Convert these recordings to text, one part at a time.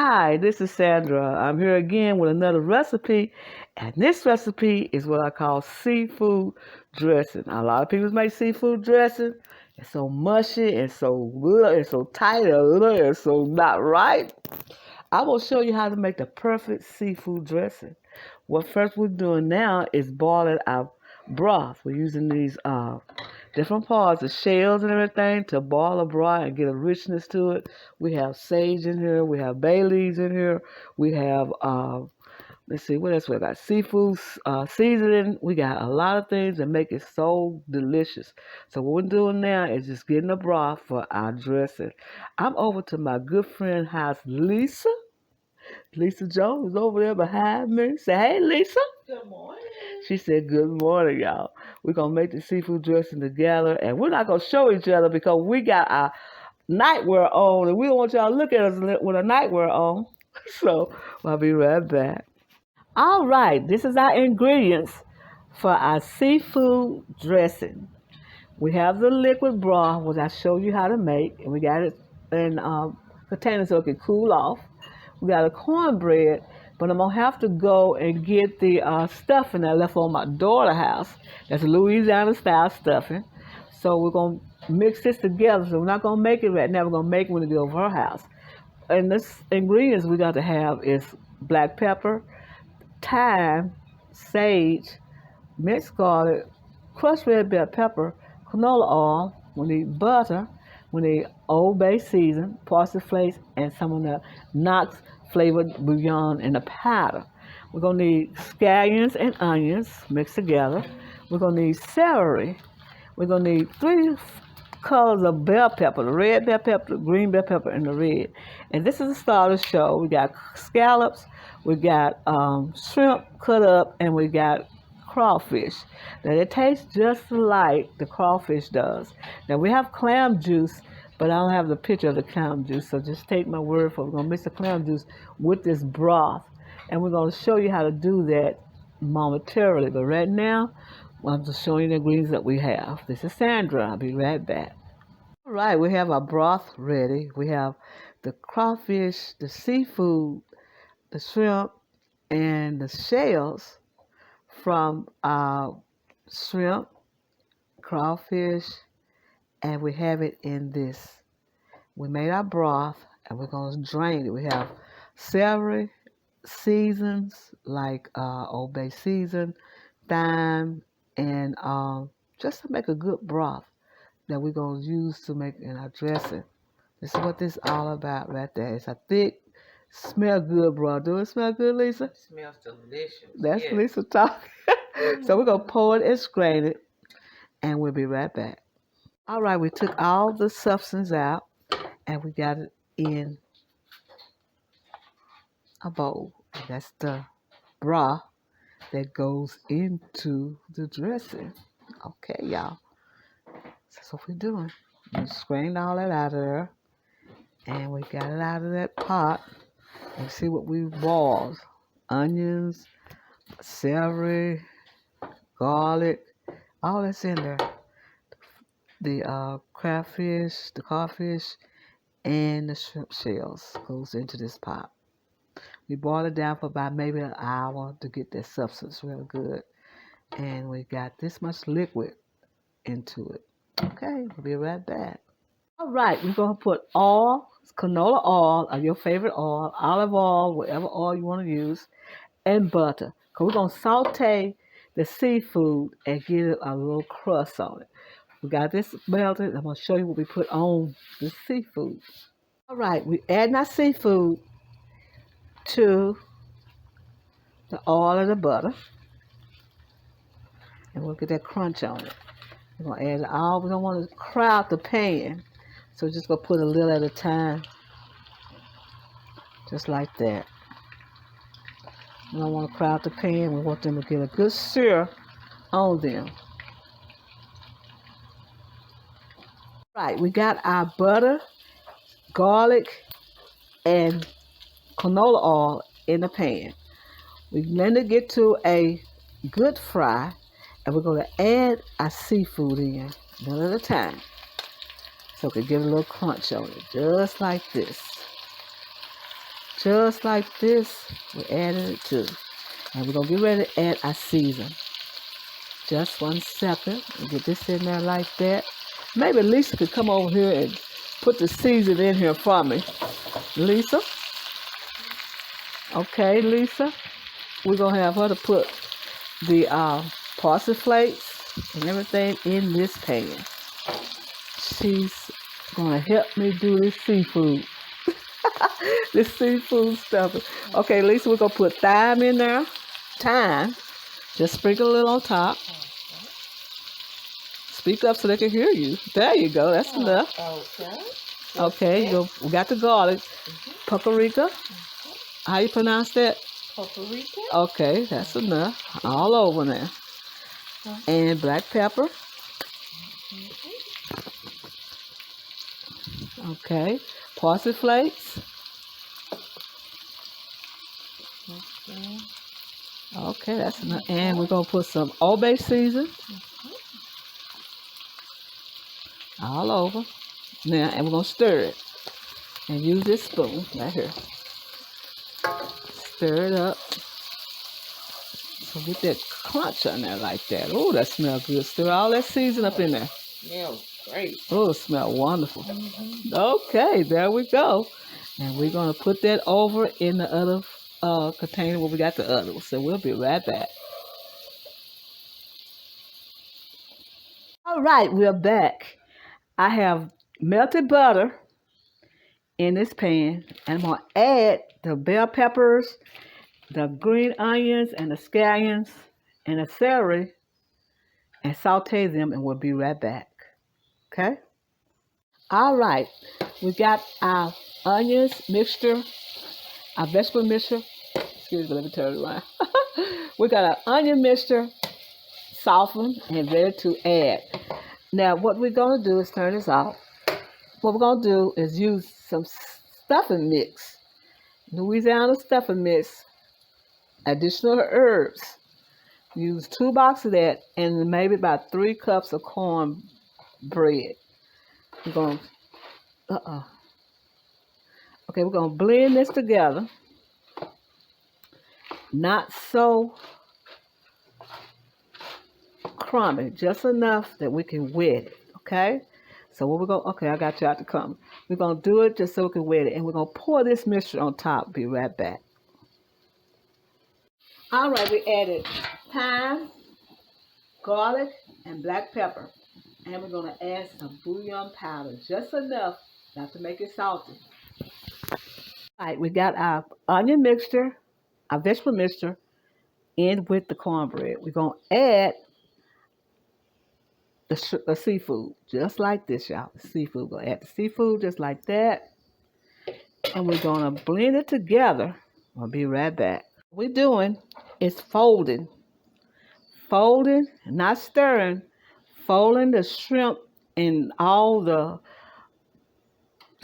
Hi, this is Sandra. I'm here again with another recipe, and this recipe is what I call seafood dressing. A lot of people make seafood dressing. It's so mushy and so good and so tight and so not right. I will show you how to make the perfect seafood dressing. What first we're doing now is boiling our broth. We're using these different parts, the shells and everything, to boil a broth and get a richness to it. We have sage in here. We have bay leaves in here. We have, let's see, what else we got? Seafood seasoning. We got a lot of things that make it so delicious. So what we're doing now is just getting the broth for our dressing. I'm over to my good friend house, Lisa. Lisa Jones is over there behind me. Say, hey, Lisa. Good morning. She said, good morning, y'all. We're going to make the seafood dressing together, and we're not going to show each other because we got our nightwear on, and we don't want y'all to look at us with a nightwear on. So I'll be right back. All right, this is our ingredients for our seafood dressing. We have the liquid broth, which I showed you how to make, and we got it in containers so it can cool off. We got a cornbread, but I'm gonna have to go and get the stuffing I left on my daughter's house. That's Louisiana style stuffing. So we're gonna mix this together. So we're not gonna make it right now. We're gonna make it when we go over her house. And this ingredients we got to have is black pepper, thyme, sage, minced garlic, crushed red bell pepper, canola oil. We need butter. We need Old Bay season, parsley flakes, and some of the Knox flavored bouillon in a powder. We're going to need scallions and onions mixed together. We're going to need celery. We're going to need three colors of bell pepper, the red bell pepper, the green bell pepper, and the red. And this is the start of the show. We got scallops, we got shrimp cut up, and we got crawfish. Now, it tastes just like the crawfish does. Now, we have clam juice, but I don't have the picture of the clam juice, so just take my word for it. We're going to mix the clam juice with this broth, and we're going to show you how to do that momentarily. But right now, I'm just showing you the ingredients that we have. This is Sandra. I'll be right back. All right, we have our broth ready. We have the crawfish, the seafood, the shrimp, and the shells from shrimp, crawfish, and we have it in this. We made our broth, and we're going to drain it. We have savory seasons like Old Bay season, thyme, and just to make a good broth that we're going to use to make in our dressing. This is what this is all about right there. It's a thick, smell good broth. Do it smell good, Lisa? It smells delicious. That's yes. Lisa talking. So we're going to pour it and strain it, and we'll be right back. All right, we took all the substance out, and we got it in a bowl. And that's the broth that goes into the dressing. Okay, y'all. That's what we're doing. We strained all that out of there, and we got it out of that pot. And see what we boiled. Onions, celery, garlic, all that's in there. The crawfish, and the shrimp shells goes into this pot. We boil it down for about maybe an hour to get that substance real good. And we got this much liquid into it. Okay, we'll be right back. All right, we're going to put oil, canola oil, or your favorite oil, olive oil, whatever oil you want to use, and butter. Because we're going to saute the seafood and get a little crust on it. We got this melted. I'm going to show you what we put on the seafood. All right, we add our seafood to the oil and the butter. And we'll get that crunch on it. We're going to add it all. We don't want to crowd the pan. So we're just going to put a little at a time. Just like that. We don't want to crowd the pan. We want them to get a good sear on them. Right, we got our butter, garlic, and canola oil in the pan. We let it get to a good fry, and we're going to add our seafood in one at a time. So we can get a little crunch on it, just like this. Just like this, we're adding it too. And we're going to get ready to add our season. Just 1 second. And get this in there like that. Maybe Lisa could come over here and put the season in here for me. Lisa? Okay, Lisa. We're going to have her to put the parsley flakes and everything in this pan. She's going to help me do this seafood. This seafood stuff. Okay, Lisa, we're going to put thyme in there. Thyme. Just sprinkle a little on top. Speak up so they can hear you. There you go. That's enough. Okay, we got the garlic. Paprika. How you pronounce that? Paprika. Okay, that's enough. All over there. And black pepper. Okay. Parsley flakes. Okay, that's enough. And we're going to put some Old Bay season. All over. Now, and we're going to stir it. And use this spoon right here. Stir it up. So get that crunch on there like that. Oh, that smells good. Stir all that season up in there. Smells great. Oh, it smells wonderful. Okay, there we go. And we're going to put that over in the other container where we got the other one. So we'll be right back. All right, we're back. I have melted butter in this pan, and I'm going to add the bell peppers, the green onions, and the scallions, and the celery, and saute them, and we'll be right back. Okay? All right, we got our onions mixture, our vegetable mixture. Excuse me, let me turn it around. We got our onion mixture softened and ready to add. Now, what we're going to do is turn this off. What we're going to do is use some stuffing mix, Louisiana stuffing mix, additional herbs. Use 2 boxes of that and maybe about 3 cups of cornbread. We're going to, okay, we're going to blend this together. Not so crummy, just enough that we can wet it, okay? So what we're going to, okay, I got you out to come. We're going to do it just so we can wet it, and we're going to pour this mixture on top. Be right back. All right, we added thyme, garlic, and black pepper. And we're going to add some bouillon powder, just enough not to make it salty. All right, we got our onion mixture, our vegetable mixture, in with the cornbread. We're going to add the seafood, just like this, y'all. The seafood. We're going to add the seafood just like that. And we're going to blend it together. I'll be right back. What we're doing is folding. Folding, not stirring. Folding the shrimp and all the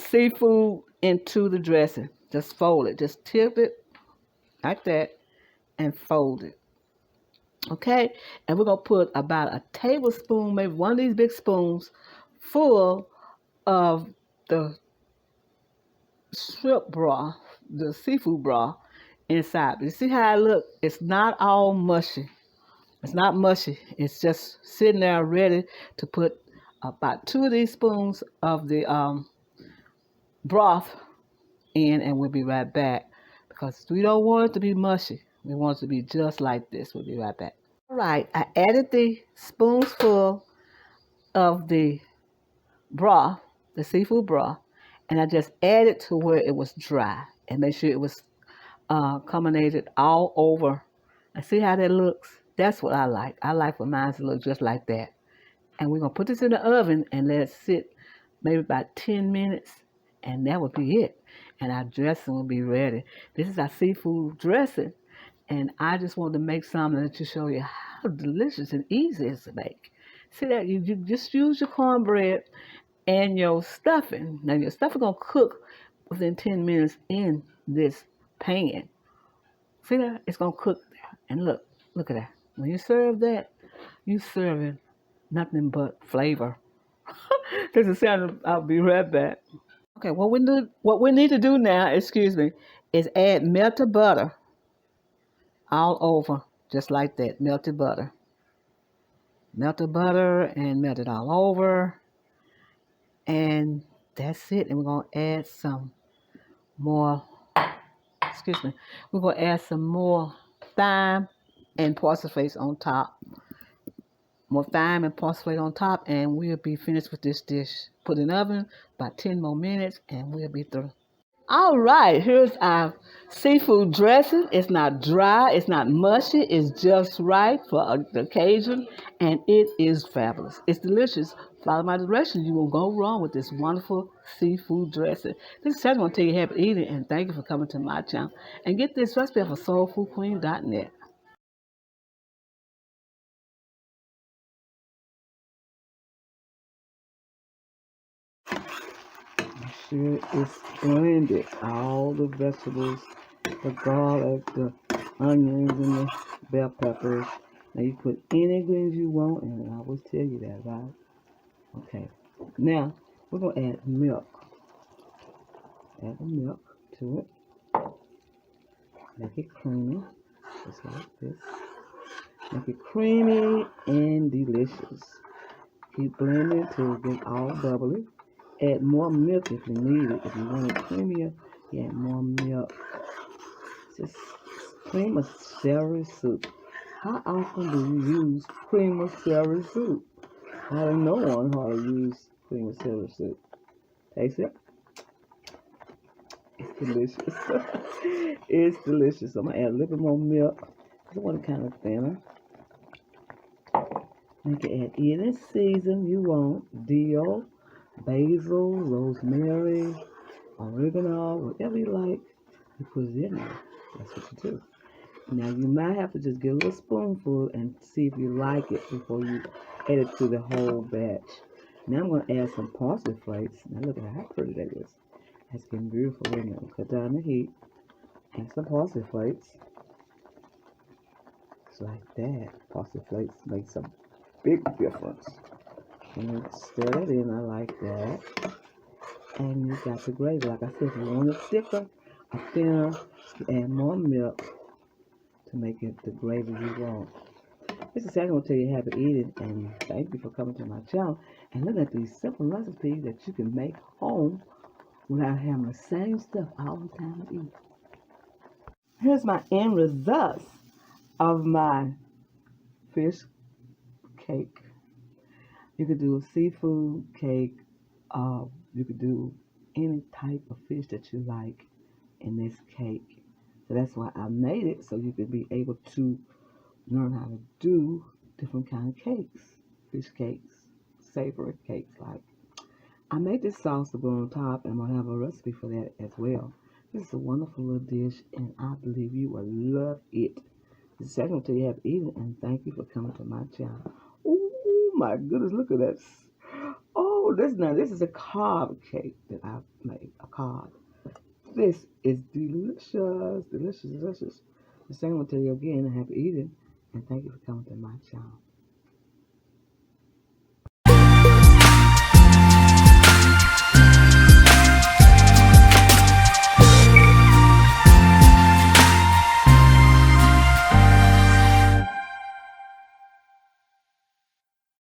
seafood into the dressing. Just fold it. Just tip it like that and fold it. Okay? And we're going to put about a tablespoon, maybe one of these big spoons, full of the shrimp broth, the seafood broth inside. You see how it looks? It's not all mushy. It's not mushy. It's just sitting there ready to put about 2 of these spoons of the broth in, and we'll be right back because we don't want it to be mushy. We want it to be just like this. We'll be right back. All right, I added the spoonsful of the broth, the seafood broth, and I just added to where it was dry and make sure it was carbonated all over. And see how that looks? That's what I like. I like for mine to look just like that. And we're going to put this in the oven and let it sit maybe about 10 minutes, and that would be it. And our dressing will be ready. This is our seafood dressing, and I just wanted to make something to show you how delicious and easy it is to make. See that? You just use your cornbread and your stuffing. Now, your stuffing going to cook within 10 minutes in this pan. See that? It's going to cook there. And look at that. When you serve that, you serving nothing but flavor. This is sound. I'll be right back. Okay, what we need to do now, excuse me, is add melted butter all over, just like that, melted butter. Melted butter and melt it all over. And that's it. And we're going to add some more, excuse me, we're going to add some more thyme and parsley on top. More thyme and parsley on top, and we'll be finished with this dish. Put in the oven about 10 more minutes, and we'll be through. All right, here's our seafood dressing. It's not dry, it's not mushy, it's just right for the occasion, and it is fabulous. It's delicious. Follow my directions. You won't go wrong with this wonderful seafood dressing. This is Sally. I want to tell you happy eating, and thank you for coming to my channel. And get this recipe off of soulfoodqueen.net. Sure it's blended. All the vegetables, the garlic, the onions, and the bell peppers. Now you put any ingredients you want, and I always tell you that, right? Okay. Now we're gonna add milk. Add the milk to it. Make it creamy, just like this. Make it creamy and delicious. Keep blending till it gets all bubbly. Add more milk if you need it. If you want it creamier, you add more milk. Just cream of celery soup. How often do you use cream of celery soup? I don't know on how to use cream of celery soup. Taste it. It's delicious. It's delicious. I'm gonna add a little bit more milk. I want it kind of thinner. You can add any season you want. Dill, basil, rosemary, oregano, whatever you like. You put it in there. That's what you do. Now you might have to just get a little spoonful and see if you like it before you add it to the whole batch. Now I'm going to add some parsley flakes. Now look at how pretty that is. That's getting beautiful right now. Cut down the heat. Add some parsley flakes. Just like that. Parsley flakes makes a big difference. And stir that in. I like that. And you got the gravy. Like I said, if you want it thicker or thinner, you add more milk to make it the gravy you want. This is Sally. I'm going to tell you happy eating, and thank you for coming to my channel and looking at these simple recipes that you can make home without having the same stuff all the time to eat. Here's my end results of my fish cake. You could do a seafood cake. You could do any type of fish that you like in this cake. So that's why I made it, so you could be able to learn how to do different kind of cakes, fish cakes, savory cakes. Like I made this sauce to go on top, and I'm gonna have a recipe for that as well. This is a wonderful little dish, and I believe you will love it. This is going to tell you how to eat it, and thank you for coming to my channel. Oh my goodness, look at that! Oh, this is a carb cake that I made. A carb. This is delicious, delicious, delicious. The same will tell you again, happy eating, and thank you for coming to my channel.